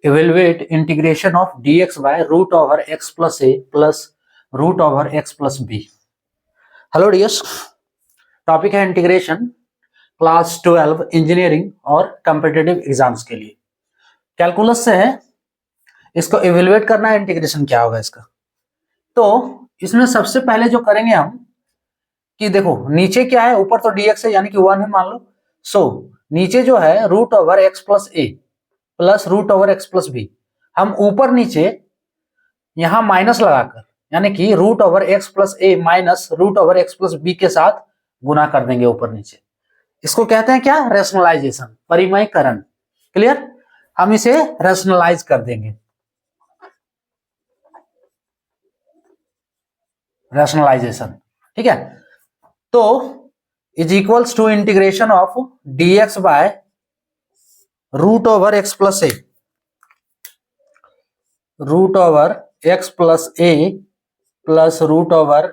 evaluate integration of dx by root over x plus a plus root over x plus b. Hello dears, topic है integration, class 12 engineering और competitive exams के लिए। Calculus से है, इसको evaluate करना है। इंटीग्रेशन क्या होगा इसका, तो इसमें सबसे पहले जो करेंगे हम कि देखो नीचे क्या है, ऊपर तो dx है यानी कि 1 है मान लो। सो नीचे जो है root over x plus a plus root over x plus b, हम ऊपर नीचे यहां माइनस लगाकर यानी कि रूट ओवर एक्स प्लस ए minus root over x plus b के साथ गुना कर देंगे ऊपर नीचे। इसको कहते हैं क्या, रेशनलाइजेशन, परिमयकरण। क्लियर, हम इसे रेशनलाइज कर देंगे, रेशनलाइजेशन। ठीक है, तो is equals to integration of dx by root over x plus a, root over x plus a plus root over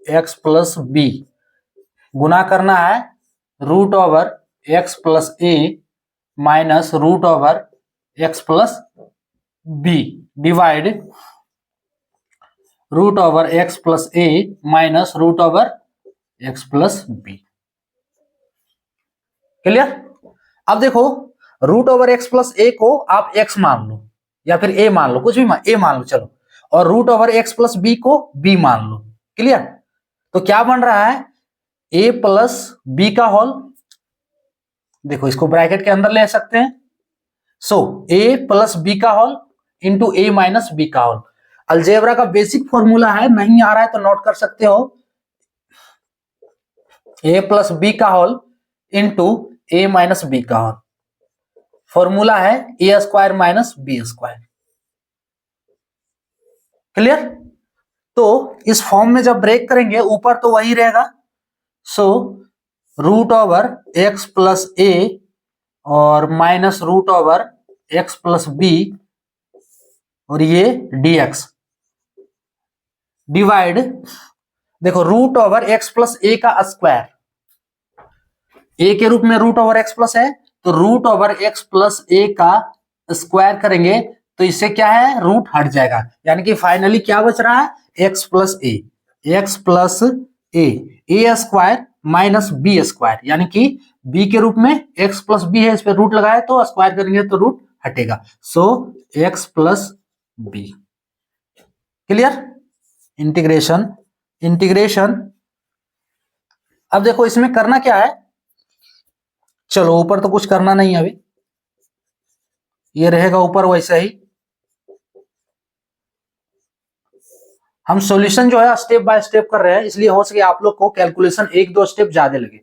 x plus b, गुना करना है रूट ओवर एक्स प्लस ए minus root over x plus B, divide root over x plus ए minus root over x plus b. Clear. अब देखो root over x plus a को आप x मान लो या फिर a मान लो, कुछ भी a मान लो चलो, और root over x plus B को b मान लो। क्लियर, तो क्या बन रहा है, a प्लस बी का होल, देखो इसको ब्रैकेट के अंदर ले सकते हैं। सो a प्लस बी का whole into a minus B का होल। अलजेब्रा का बेसिक फॉर्मूला है, नहीं आ रहा है तो नोट कर सकते हो, a प्लस बी का whole into a minus B का होल। फॉर्मूला है a square minus B square. Clear, तो इस फॉर्म में जब ब्रेक करेंगे ऊपर तो वही रहेगा। So root over x plus a और minus root over x plus b और ये dx डिवाइड, देखो रूट ओवर एक्स प्लस ए का स्क्वायर, ए के रूप में रूट ओवर एक्स प्लस है तो रूट ओवर एक्स प्लस ए का स्क्वायर करेंगे तो इससे क्या है, रूट हट जाएगा, यानी कि फाइनली क्या बच रहा है, एक्स प्लस ए, एक्स प्लस ए स्क्वायर माइनस बी स्क्वायर, यानी कि बी के रूप में एक्स प्लस बी है, इस पर रूट लगाए तो स्क्वायर करेंगे तो रूट हटेगा। So x plus b. Clear, integration, integration. अब देखो इसमें करना क्या है, चलो ऊपर तो कुछ करना नहीं है अभी, ये रहेगा ऊपर वैसा ही। हम सॉल्यूशन जो है स्टेप बाय स्टेप कर रहे हैं, इसलिए हो सके आप लोग को कैलकुलेशन एक दो स्टेप ज्यादा लगे।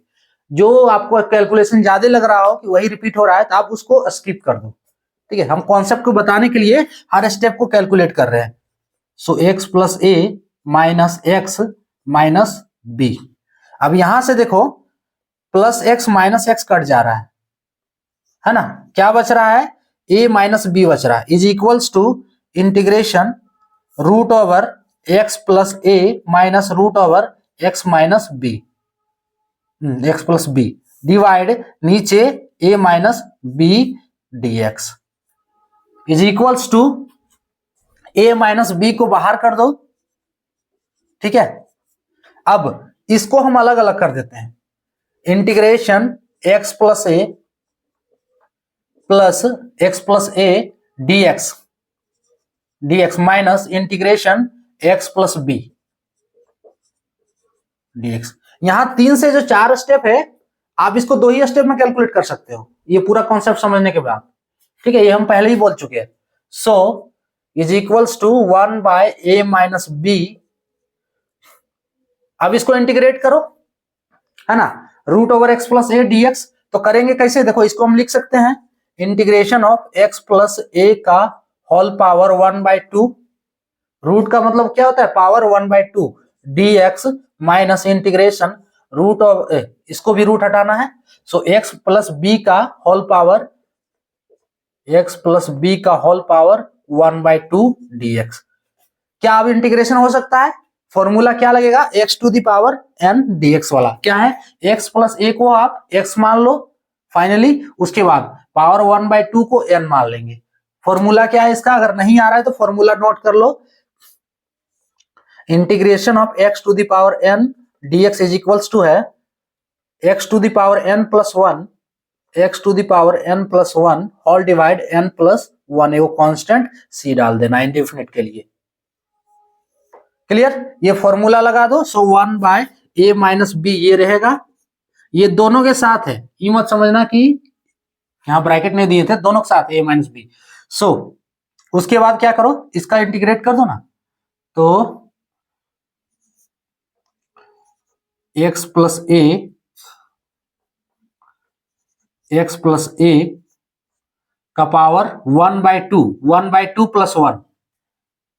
जो आपको कैलकुलेशन ज्यादा लग रहा हो कि वही रिपीट हो रहा है तो आप उसको स्किप कर दो। ठीक है, हम कॉन्सेप्ट को बताने के लिए हर स्टेप को कैलकुलेट कर रहे हैं। सो एक्स प्लस ए माइनस एक्स माइनस बी। अब यहां से देखो plus x minus x cut जा रहा है ना, क्या बच रहा है, a माइनस बी बच रहा है, is equals to integration root over x plus A minus root over X minus B, X plus B, divide नीचे a minus B dx is equals to a minus B को बाहर कर दो। ठीक है, अब इसको हम अलग अलग कर देते हैं, integration X plus A dx minus integration x plus B dx। यहां 3 से जो 4 स्टेप है आप इसको 2 ही स्टेप में कैलकुलेट कर सकते हो, ये पूरा कॉन्सेप्ट समझने के बाद। ठीक है, ये हम पहले ही बोल चुके हैं। So is equals to 1 by A minus B. अब इसको इंटीग्रेट करो, है ना, root over x plus A dx। तो करेंगे कैसे, देखो इसको हम लिख सकते हैं इंटीग्रेशन ऑफ एक्स प्लस ए का होल पावर 1/2, रूट का मतलब क्या होता है, power 1/2 dx minus integration root of, इसको भी रूट हटाना है, सो एक्स प्लस बी का whole power, X plus B का होल पावर 1/2 dx। क्या अब इंटीग्रेशन हो सकता है, फॉर्मूला क्या लगेगा, x to the power n dx वाला। क्या है, x प्लस a को आप x मान लो फाइनली, उसके बाद पावर 1/2 को n मान लेंगे, फॉर्मूला क्या है इसका, अगर नहीं आ रहा है तो फॉर्मूला नोट कर लो। Integration of x to the power n dx is equals to है x to the power n plus 1 x to the power n plus 1 whole divide n plus 1, वो कांस्टेंट c डाल देना indefinite के लिए। Clear, ये formula लगा दो। सो 1 bye a minus B ये रहेगा, ये दोनों के साथ है, ये मत समझना कि यहां ब्रैकेट नहीं दिए थे, दोनों के साथ a माइनस बी। सो उसके बाद क्या करो, इसका इंटीग्रेट कर दो ना, तो x प्लस ए का power 1/2 plus 1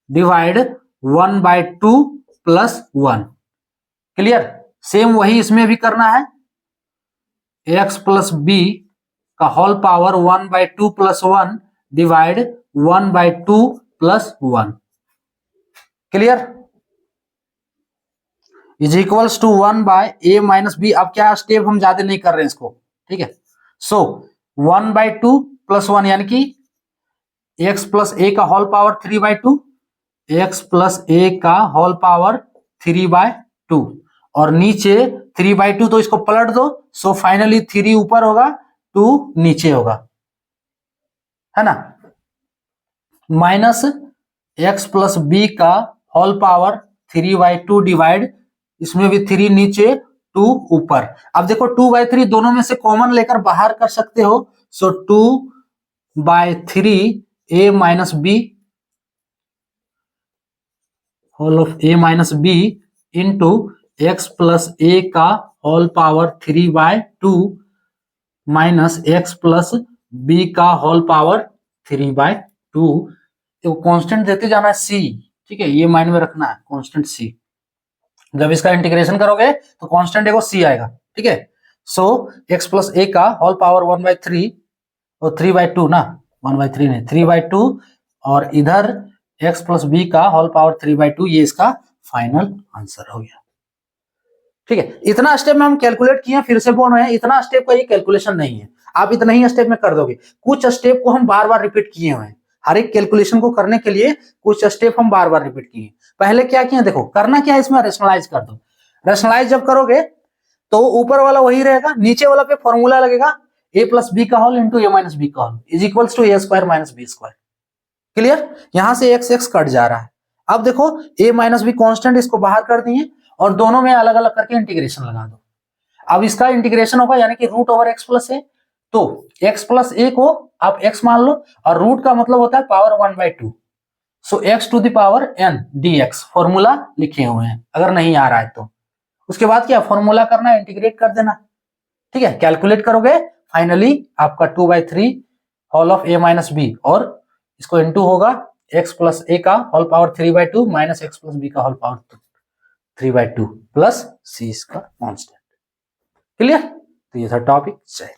divide 1/2 plus 1। Clear, same वही इसमें भी करना है, x प्लस बी का whole power 1/2 plus 1 divide 1/2 plus 1। Clear, is equals to 1 by A minus B. अब क्या स्टेप हम ज्यादा नहीं कर रहे हैं इसको, ठीक है। सो 1/2 प्लस 1 यानी कि x प्लस ए का होल पावर 3/2, x प्लस ए का होल पावर 3/2, और नीचे 3/2 तो इसको पलट दो। सो फाइनली 3 ऊपर होगा 2 नीचे होगा, है ना, माइनस x प्लस बी का होल पावर 3/2 डिवाइड, इसमें भी 3 नीचे 2 ऊपर। अब देखो 2/3 दोनों में से कॉमन लेकर बाहर कर सकते हो। So 2/3 a minus b whole of a minus b into x plus ए का whole power 3/2 minus x plus B का होल पावर 3/2। तो कांस्टेंट देते जाना है c, ठीक है, ये माइंड में रखना है कांस्टेंट c। जब इसका इंटीग्रेशन करोगे तो कांस्टेंट देखो c आएगा, ठीक है। सो x प्लस ए का होल पावर 1/3 और 3/2 ना, 1/3 नहीं 3/2, और इधर x प्लस बी का होल पावर 3/2, ये इसका फाइनल आंसर हो गया, ठीक है। इतना स्टेप में हम कैलकुलेट किए, फिर से बोल रहे हैं इतना स्टेप का ये कैलकुलेशन नहीं है, आप इतना ही स्टेप में कर दोगे। कुछ स्टेप को हम बार बार रिपीट किए हुए हैं, हर एक कैलकुलेशन को करने के लिए कुछ स्टेप हम बार बार रिपीट किए। पहले क्या किया, देखो करना क्या है इसमें, रेशनलाइज कर दो। रेशनलाइज जब करोगे तो ऊपर वाला वही रहेगा, नीचे वाला पे फॉर्मूला लगेगा a प्लस बी का whole into A minus B का whole is equals to A square minus B square. Clear, यहां से x कट जा रहा है। अब देखो a माइनस बी कॉन्स्टेंट, इसको बाहर कर दिए और दोनों में अलग अलग करके इंटीग्रेशन लगा दो। अब इसका इंटीग्रेशन होगा यानी कि रूट ओवर एक्स प्लस ए, तो x प्लस ए को आप x मान लो, और रूट का मतलब होता है power 1/2। So x to the power n dx formula लिखे हुए हैं, अगर नहीं आ रहा है तो उसके बाद क्या फॉर्मूला करना है, इंटीग्रेट कर देना, ठीक है। कैलकुलेट करोगे फाइनली आपका 2/3 whole of a minus B, और इसको इनटू होगा x प्लस ए का whole power 3/2 minus x plus B का होल पावर 3/2 प्लस c इसका कांस्टेंट। क्लियर, तो ये था टॉपिक। जय